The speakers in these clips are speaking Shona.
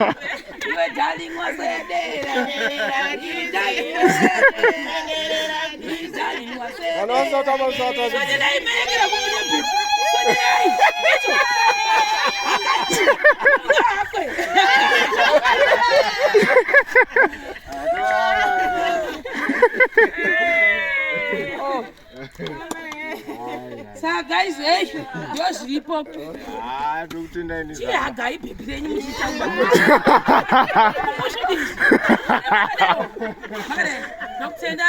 Iwe darling wasedera. Sa guys, just rip up. Hagai baby, you must tell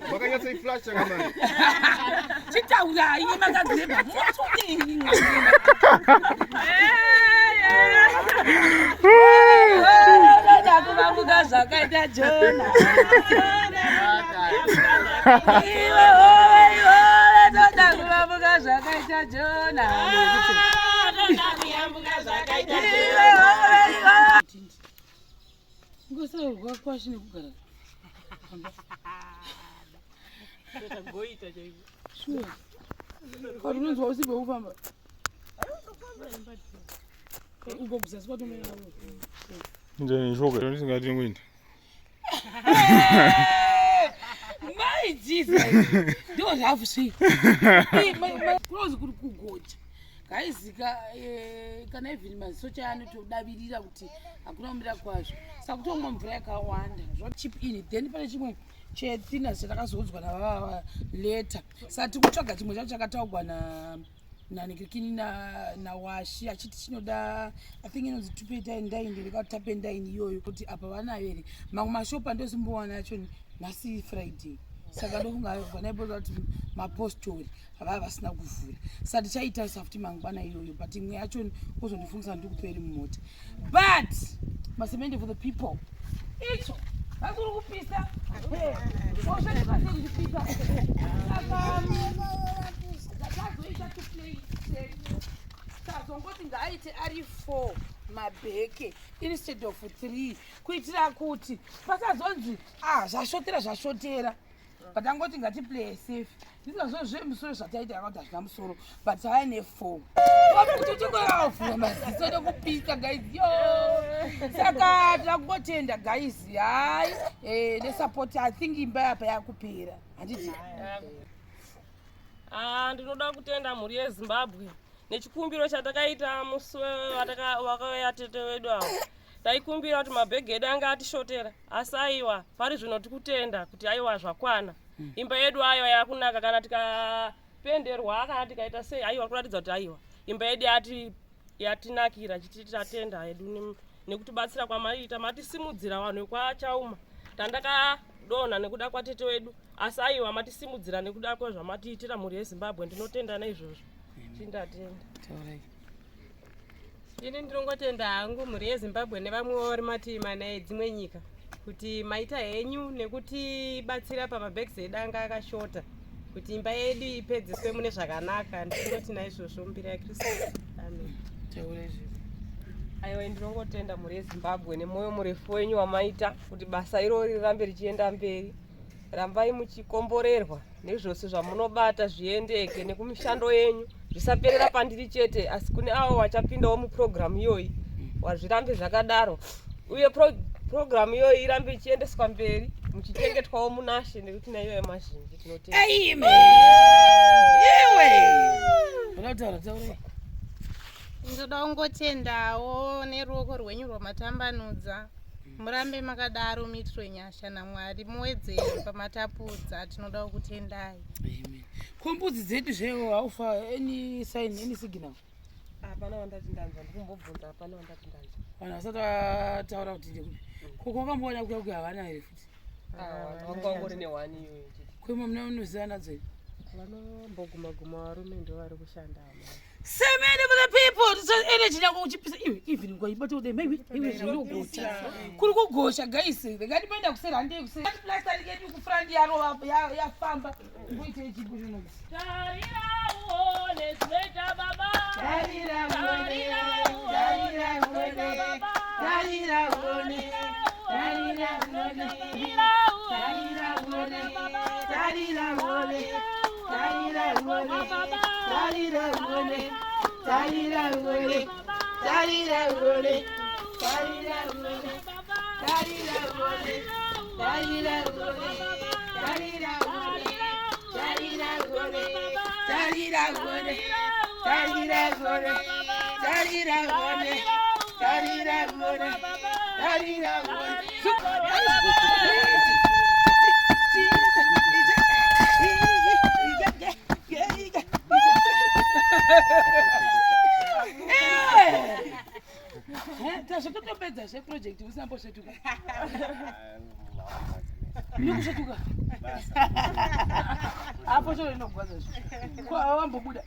Makanya saya flash jangan. Cinta udah ini makan lebar. Aku mampu gasak kayak Jona. Aku mampu gasak kayak Jona. Gua selalu gua kuasin bukan. Kita goita aja ibu. Sure. Kalau lu tuh sih bawa apa? Ugo bisa sesuatu mana? Jadi joga, ini nggak ada yang win. My Jesus, don't have to see. My close good kugoja. Guys, kana even masocha yani todabirira kuti akuna mira kwazvo. Saka kutomwa mvura yakawanda. Zvo chip in then pane chimwe chetsina chatakazodzwa na later. Sati kutsvaga chimwe chacho chakataugwa na nikikini na washi achiti chinoda I think inonzi tupeta ndaindi ndikatapenda ini iyoyo kuti apa vanayo ere mamwe mashopa ndosimbowana yacho nhasi Friday. Saka ndofunga vanaiboza kuti mapostori havava vasina kuvhura. Sati chaita safuti mangwana iyoyo but imwe yacho uzondifungisa ndikuperi mumota. But masemende for the people. Icho vakuri kupisa. Oshati paseni kupisa. Zakazoita to play sazongoti ngaite ari 4 mabheke instead of 3 kuitira kuti pasazonzi zvashotera but angoti ngati play safe ndizvazvo musoro zvataita yakauta zvina musoro but aine 4 kuti tikoyavhura maziso nekupisa guys yo saka takungotenda guys hai nesupport I think imba yapa yakupera handiti ndinoda kutenda mhuri yeZimbabwe nechikumbiro chatakaita musi wakauya tete wedu avo. Taikumbira kuti mabhegi edu anga atishotera asi aiwa pari zvino tikutenda kuti aiwa zvakwana. Imba yedu ayo yakunaka kana tikapenderwa kana tikaita sei aiwa kuratidza kuti aiwa imba yedu yatinakira chiti tatenda yedu nekutibatsira kwamaita matisimudzira vanhu kwachauma tandakadonha nekuda kwatete wedu asi aiwa matisimudzira nekuda kwezvamatiitira mhuri yeZimbabwe ndinotenda naizvozvo tindatenda. Ini ndinongotenda hangu mhuri yeZimbabwe nevamwewo vari mativi mana edzimwe nyika kuti maita henyu nekuti batsira pamabhegi edu anga akashota kuti imba yedu ipedziswe mune zvakanaka. Ndinoti naizvozvo mbira yaKristu. Amen. Aiwa ndinongotenda mhuri yeZimbabwe nemwoyo murefu wenyu wamaita kuti basa irori rirambe richienda mberi. Rambai muchikomborerwa nezvose zvamunobata zviendeke nekumishando yenyu zvisaperera pandiri chete asi kune avo vachapindawo mupurogiramu iyoyi wazvirambe zvakadaro uye purogiramu iyoyi irambe ichiendeswa mberi muchichengetwawo munashe nekuti naiyoyo mazhinji tinotenda. Ndoda kungotendawo neruoko rwenyu rwamatambanudza murambe makadaro mitiro nyasha naMwari muwedzere pamatapudza tinoda kukutendai. Amen. Kombudzi dzedu zvewo haufa any sign any signal. Hapana wandati ndanzwa ndikumbobvunza hapana wandati ndanzwa. Vanhu vasati taura kuti ndekuti koko wakamboona kuya havana here futi. Wangangori nehwani iyoyo chete. Kwema munoziva nadzo here? Vanomboguma varume ndo vari kushanda. Semende for the people energy yangu uchipisa even ngoibata ude maybe iwe zvinogota kuri kugosha guys ngatipoenda kusera ndiye kusera plaster yedu kufrandi yaro yafamba ngoite chipo zvino tarira uone Dzaita baba tarira uone tarira uone tarira uone tarira uone tarira uone tarira uone tarira uone tarira uone tarira uone tarira uone tarira uone tarira uone tarira uone tarira uone tarira uone tarira uone tarira uone tarira uone tarira uone tarira tasvakatopedza zveprojekti usambosvetuka inokusvetuka apo choro inogwaza wambobuda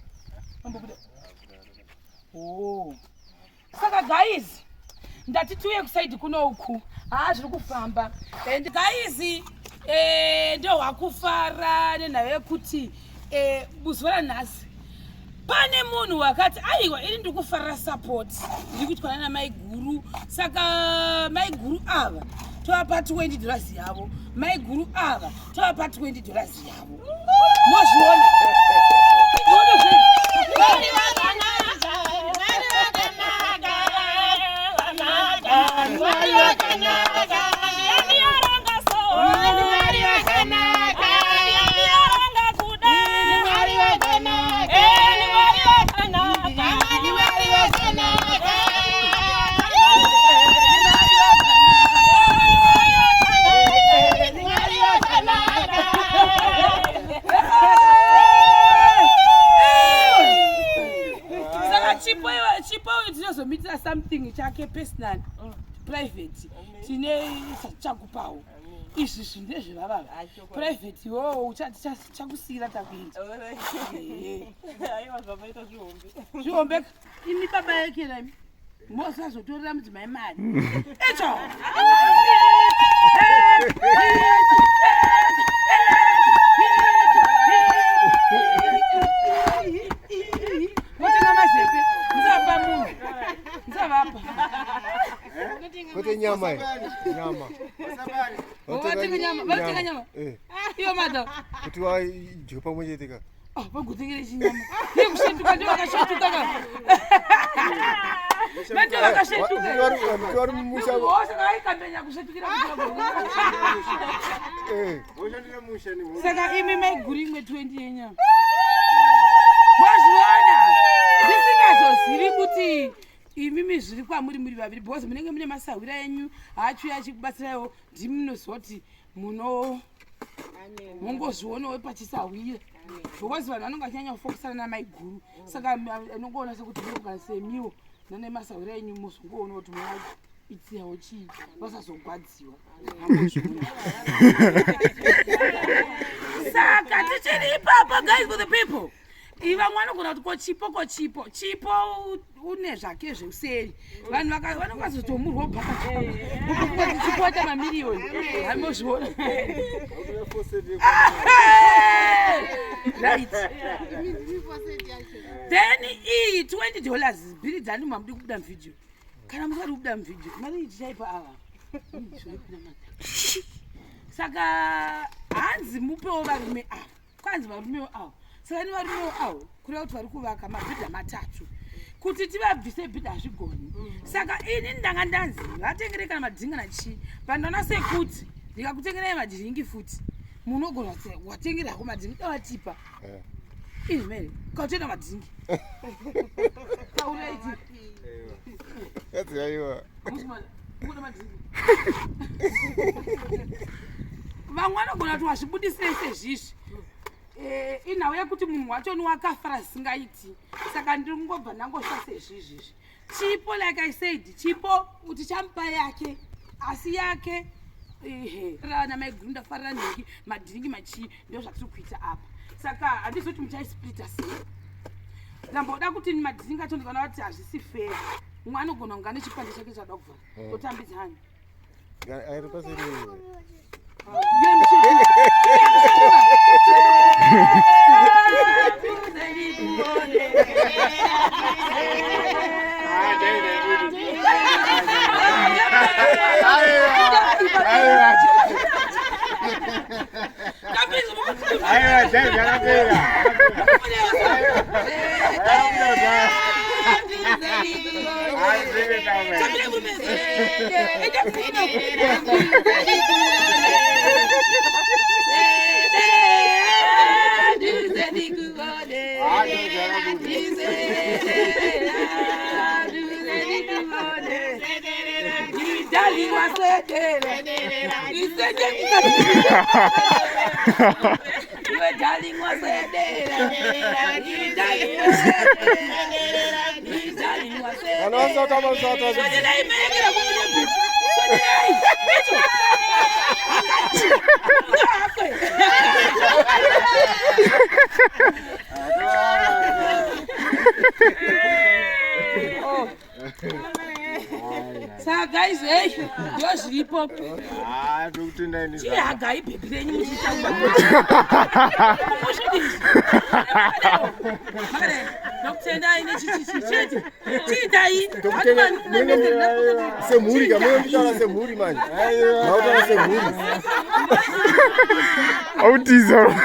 saka guys ndati tiuye kusaidi kuno uku zviri kufamba and guys ndo hwakufara nenhau yekuti buzuva ranhasi pane munhu wakati aiwa ini ndiri kufarira support ndiri kuitwana namai guru saka mai guru ava tovapa $20 yavo mai guru ava tovapa $20 yavo mozviona tinozomitira something chake personal private tine chakupawo izvi zvindezvevavava private iwowo chakusiyira takuita zvihombe imi baba yake nami mosazotorera mudzimai mari echo motenga mazepe musapa munhu musavapa kote nyama vatenga nyama iyo madha kuti waidyo pamwe chete ka vagutengere chinyama iye kushetuka ndio vakashetuka ka ndio vakashetuka wari mumusha saka aikambenya kushetukira saka imi maiguru imwe 20 yenyama mozviona ndisingazozivi kuti imimi zviri kwamuri muri vaviri because munenge mune masahwira enyu haachuya achikubatsiraiwo ndimi munozoti mungozvionawo pachisahwira because vanhu vanonge vachinyanya kufokisana namaiguru saka anongoona sekuti munogara semiwo nane masahwira enyu muzongoona kuti munoitiyawo chii vasazogwadziwa saka tichiri ipapo guys for the people iva mwana kuna kuti kochipo une zvake zveuseri vanhu vanongazotomurwa pakachipota mamiliyoni hamozviona right then iyi $20 bhiri dzani mamudi kubuda muvhidhiyo kana musari kubuda muvhidhiyo mari tichaipa ava saka hanzi mupewo varume ava kwanzi varumewo avo saka ni varumewo avo kureva kuti vari kuvaka mabhidha 3 kuti tivabvise bhidha hazvigoni saka ini ndanga ndanzi vatengere kana madhingi nachii pandaona sekuti ndikakutengerai madhiringi futi munogona watengerako madhingi davatipa ini mere kautoenda madhingi kauraiti yadziaiwa vamwe vanogona kuti wazvibudisirei sezvizvi inhau yekuti munhu wacho ni wakafara zvisingaiti saka ndingobva ndangosha sezvizvizvi chipo like I said chipo kuti chamupa yake asi yake rana maiguru ndafarira nhingi madhiringi machii ndio zvatiri kuita apa saka handizoti muchaisplita sei ndamboda kuti madzinga acho ndikaona kuti hazvisi fair. Mumwe anogona kunga nechipande chake chada kuvhara totambidzana. Ari paseri. So guys, hey, just rip up. Dokutenda ini. Chihaga ibhebhirenyu muchitamba. Dokutenda ine chichi. Chidai. Semhuri kama mtaala semhuri manje. Mautala semhuri. Autism.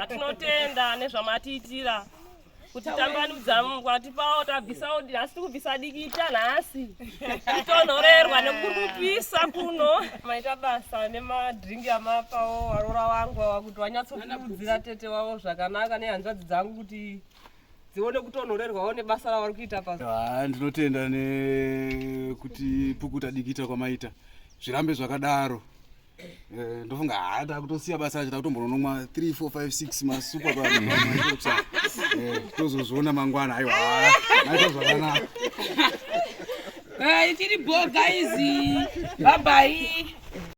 Tinotenda nezvamatitira kuti tambanudza Mungu atipawo tabvisa odi asi tikubvisa dikita nhasi kutonhorerwa nekurupisa kuno maita basa nemadringi amapawo varora wangu ava kuti wanyatsokurudzira tete wavo zvakanaka nehanzvadzi dzangu kuti dzione kutonhorerwawo nebasa ravari kuita pasi. Ndinotenda nekuti pukuta dikita kwamaita zvirambe zvakadaro. Ndofunga hata kutosiya basa racho takutombonomwa 3 4 5 6 masupa pano tozozviona mangwana. Aiwa maita zvakanaka. Tiri bo guys, bye bye.